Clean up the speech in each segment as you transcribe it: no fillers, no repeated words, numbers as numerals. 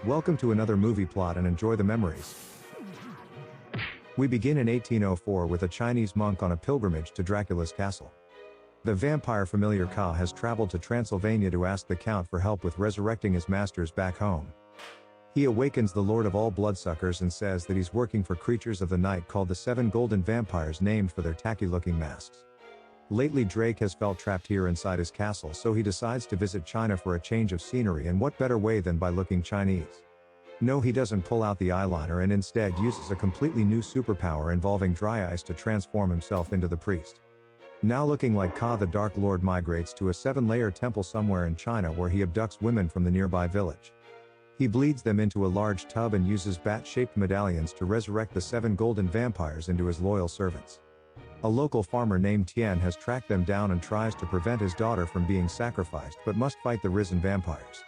Welcome to another movie plot and enjoy the memories. We begin in 1804 with a Chinese monk on a pilgrimage to Dracula's castle. The vampire familiar Ka has traveled to Transylvania to ask the Count for help with resurrecting his masters back home. He awakens the Lord of all bloodsuckers and says that he's working for creatures of the night called the Seven Golden Vampires, named for their tacky-looking masks. Lately Drake has felt trapped here inside his castle, so he decides to visit China for a change of scenery, and what better way than by looking Chinese. No, he doesn't pull out the eyeliner and instead uses a completely new superpower involving dry ice to transform himself into the priest. Now looking like Ka, the Dark Lord migrates to a 7-layer temple somewhere in China where he abducts women from the nearby village. He bleeds them into a large tub and uses bat-shaped medallions to resurrect the 7 golden vampires into his loyal servants. A local farmer named Tien has tracked them down and tries to prevent his daughter from being sacrificed, but must fight the risen vampires.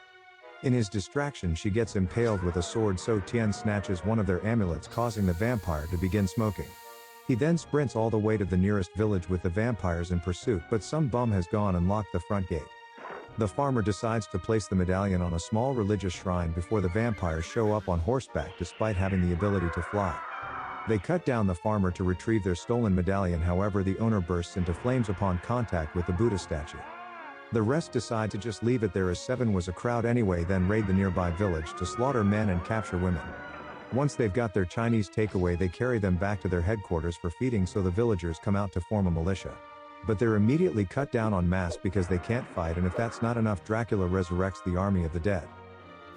In his distraction, she gets impaled with a sword, so Tien snatches one of their amulets, causing the vampire to begin smoking. He then sprints all the way to the nearest village with the vampires in pursuit, but some bum has gone and locked the front gate. The farmer decides to place the medallion on a small religious shrine before the vampires show up on horseback despite having the ability to fly. They cut down the farmer to retrieve their stolen medallion, however the owner bursts into flames upon contact with the Buddha statue. The rest decide to just leave it there, as 7 was a crowd anyway, then raid the nearby village to slaughter men and capture women. Once they've got their Chinese takeaway, they carry them back to their headquarters for feeding, so the villagers come out to form a militia. But they're immediately cut down en masse because they can't fight, and if that's not enough, Dracula resurrects the army of the dead.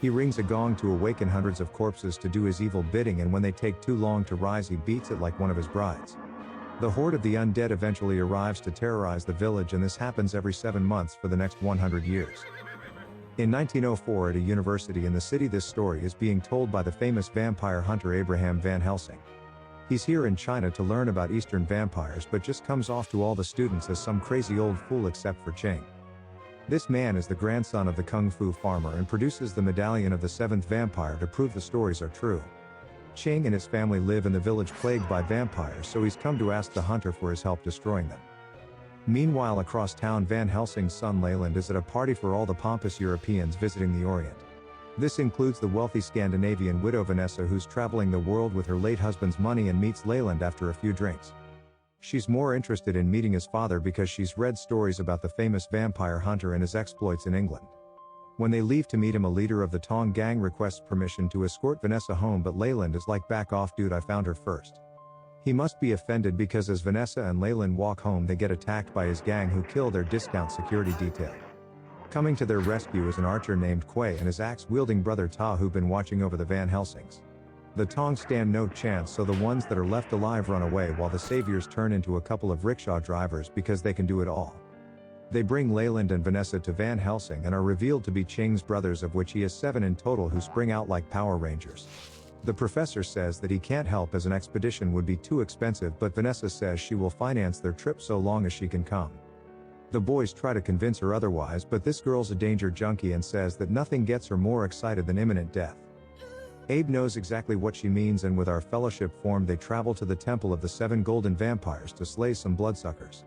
He rings a gong to awaken hundreds of corpses to do his evil bidding, and when they take too long to rise, he beats it like one of his brides. The horde of the undead eventually arrives to terrorize the village, and this happens every 7 months for the next 100 years. In 1904, at a university in the city, this story is being told by the famous vampire hunter Abraham Van Helsing. He's here in China to learn about Eastern vampires, but just comes off to all the students as some crazy old fool except for Ching. This man is the grandson of the Kung Fu farmer and produces the medallion of the 7th vampire to prove the stories are true. Ching and his family live in the village plagued by vampires, so he's come to ask the hunter for his help destroying them. Meanwhile, across town, Van Helsing's son Leyland is at a party for all the pompous Europeans visiting the Orient. This includes the wealthy Scandinavian widow Vanessa, who's traveling the world with her late husband's money, and meets Leyland after a few drinks. She's more interested in meeting his father because she's read stories about the famous vampire hunter and his exploits in England. When they leave to meet him, a leader of the Tong gang requests permission to escort Vanessa home, but Leyland is like, "Back off, dude, I found her first." He must be offended because as Vanessa and Leyland walk home, they get attacked by his gang, who kill their discount security detail. Coming to their rescue is an archer named Kwei and his axe-wielding brother Ta, who've been watching over the Van Helsings. The Tong stand no chance, so the ones that are left alive run away, while the saviors turn into a couple of rickshaw drivers because they can do it all. They bring Leyland and Vanessa to Van Helsing and are revealed to be Ching's brothers, of which he has 7 in total, who spring out like Power Rangers. The professor says that he can't help as an expedition would be too expensive, but Vanessa says she will finance their trip so long as she can come. The boys try to convince her otherwise, but this girl's a danger junkie and says that nothing gets her more excited than imminent death. Abe knows exactly what she means, and with our fellowship formed, they travel to the temple of the 7 golden vampires to slay some bloodsuckers.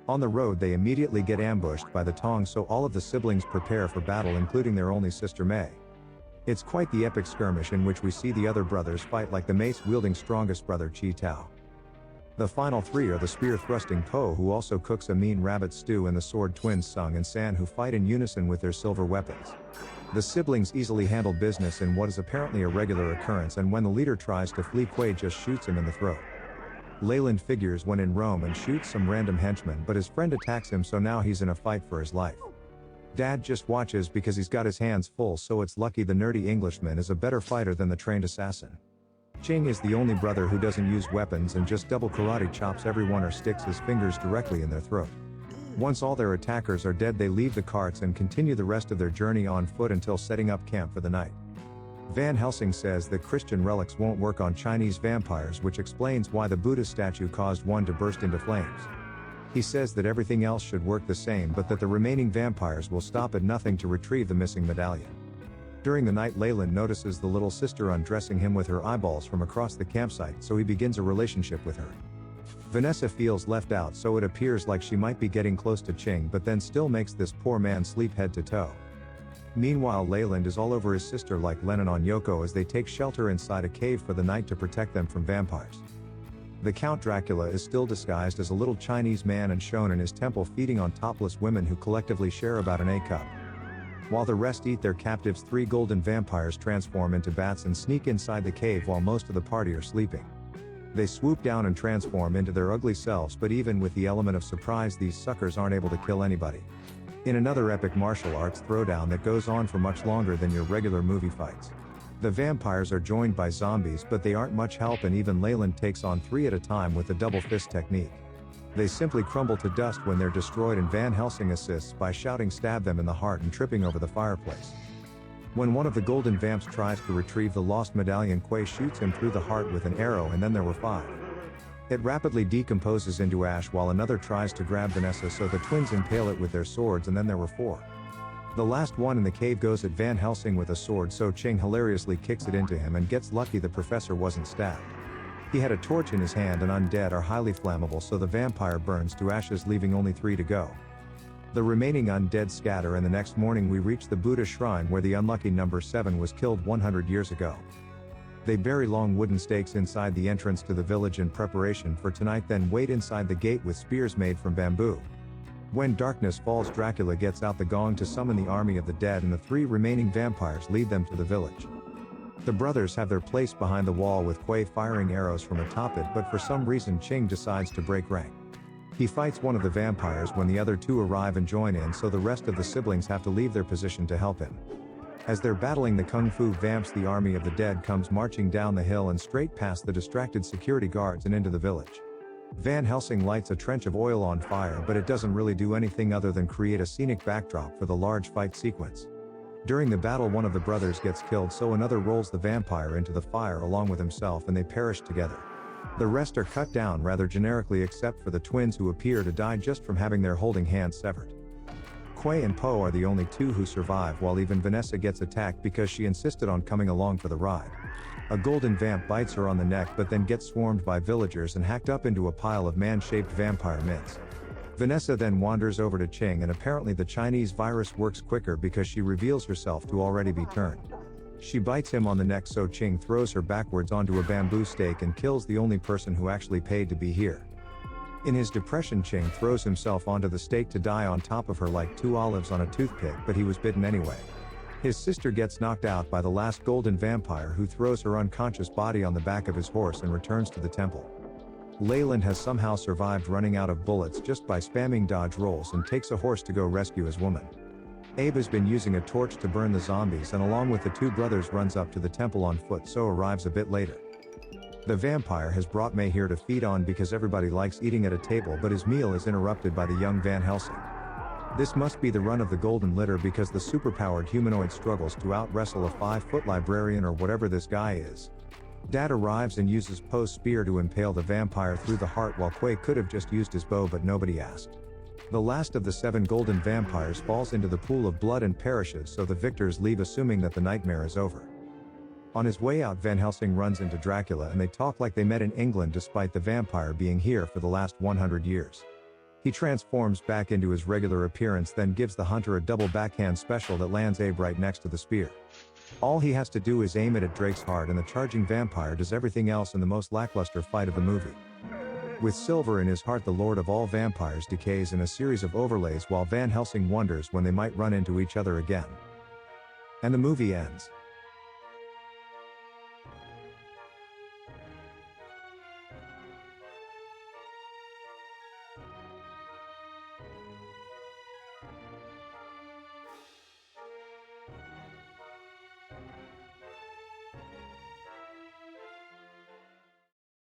On the road, they immediately get ambushed by the Tong, so all of the siblings prepare for battle, including their only sister Mei. It's quite the epic skirmish in which we see the other brothers fight like the mace-wielding strongest brother Hsi Ta. The final 3 are the spear-thrusting Po, who also cooks a mean rabbit stew, and the sword twins Fung and San, who fight in unison with their silver weapons. The siblings easily handle business in what is apparently a regular occurrence, and when the leader tries to flee, Kwei just shoots him in the throat. Leyland figures when in Rome and shoots some random henchman, but his friend attacks him, so now he's in a fight for his life. Dad just watches because he's got his hands full, so it's lucky the nerdy Englishman is a better fighter than the trained assassin. Ching is the only brother who doesn't use weapons and just double karate chops everyone or sticks his fingers directly in their throat. Once all their attackers are dead, they leave the carts and continue the rest of their journey on foot until setting up camp for the night. Van Helsing says that Christian relics won't work on Chinese vampires, which explains why the Buddha statue caused one to burst into flames. He says that everything else should work the same, but that the remaining vampires will stop at nothing to retrieve the missing medallion. During the night, Leyland notices the little sister undressing him with her eyeballs from across the campsite, so he begins a relationship with her. Vanessa feels left out, so it appears like she might be getting close to Ching, but then still makes this poor man sleep head to toe. Meanwhile, Leyland is all over his sister like Lennon on Yoko as they take shelter inside a cave for the night to protect them from vampires. The Count Dracula is still disguised as a little Chinese man and shown in his temple feeding on topless women who collectively share about an A-cup. While the rest eat their captives, 3 golden vampires transform into bats and sneak inside the cave while most of the party are sleeping. They swoop down and transform into their ugly selves, but even with the element of surprise, these suckers aren't able to kill anybody. In another epic martial arts throwdown that goes on for much longer than your regular movie fights. The vampires are joined by zombies, but they aren't much help, and even Leyland takes on 3 at a time with the double fist technique. They simply crumble to dust when they're destroyed, and Van Helsing assists by shouting "stab them in the heart" and tripping over the fireplace. When one of the golden vamps tries to retrieve the lost medallion, Kwei shoots him through the heart with an arrow, and then there were 5. It rapidly decomposes into ash while another tries to grab Vanessa, so the twins impale it with their swords, and then there were 4. The last one in the cave goes at Van Helsing with a sword, so Ching hilariously kicks it into him and gets lucky the professor wasn't stabbed. He had a torch in his hand, and undead are highly flammable, so the vampire burns to ashes, leaving only 3 to go. The remaining undead scatter, and the next morning we reach the Buddha shrine where the unlucky number 7 was killed 100 years ago. They bury long wooden stakes inside the entrance to the village in preparation for tonight, then wait inside the gate with spears made from bamboo. When darkness falls, Dracula gets out the gong to summon the army of the dead, and the 3 remaining vampires lead them to the village. The brothers have their place behind the wall with Kwei firing arrows from atop it, but for some reason Ching decides to break rank. He fights one of the vampires when the other 2 arrive and join in, so the rest of the siblings have to leave their position to help him. As they're battling the kung fu vamps, the army of the dead comes marching down the hill and straight past the distracted security guards and into the village. Van Helsing lights a trench of oil on fire, but it doesn't really do anything other than create a scenic backdrop for the large fight sequence. During the battle, one of the brothers gets killed, so another rolls the vampire into the fire along with himself, and they perish together. The rest are cut down rather generically, except for the twins, who appear to die just from having their holding hands severed. Kwei and Po are the only 2 who survive, while even Vanessa gets attacked because she insisted on coming along for the ride. A golden vamp bites her on the neck, but then gets swarmed by villagers and hacked up into a pile of man-shaped vampire mints. Vanessa then wanders over to Ching, and apparently the Chinese virus works quicker because she reveals herself to already be turned. She bites him on the neck, so Ching throws her backwards onto a bamboo stake and kills the only person who actually paid to be here. In his depression, Ching throws himself onto the stake to die on top of her like 2 olives on a toothpick, but he was bitten anyway. His sister gets knocked out by the last golden vampire, who throws her unconscious body on the back of his horse and returns to the temple. Leyland has somehow survived running out of bullets just by spamming dodge rolls, and takes a horse to go rescue his woman. Abe has been using a torch to burn the zombies, and along with the 2 brothers runs up to the temple on foot, so arrives a bit later. The vampire has brought May here to feed on because everybody likes eating at a table, but his meal is interrupted by the young Van Helsing. This must be the run of the golden litter because the superpowered humanoid struggles to out-wrestle a 5-foot librarian or whatever this guy is. Dad arrives and uses Po's spear to impale the vampire through the heart, while Kwei could have just used his bow, but nobody asked. The last of the 7 golden vampires falls into the pool of blood and perishes, so the victors leave assuming that the nightmare is over. On his way out, Van Helsing runs into Dracula, and they talk like they met in England despite the vampire being here for the last 100 years. He transforms back into his regular appearance, then gives the hunter a double backhand special that lands Abe right next to the spear. All he has to do is aim it at Drake's heart, and the charging vampire does everything else in the most lackluster fight of the movie. With silver in his heart, the lord of all vampires decays in a series of overlays while Van Helsing wonders when they might run into each other again. And the movie ends.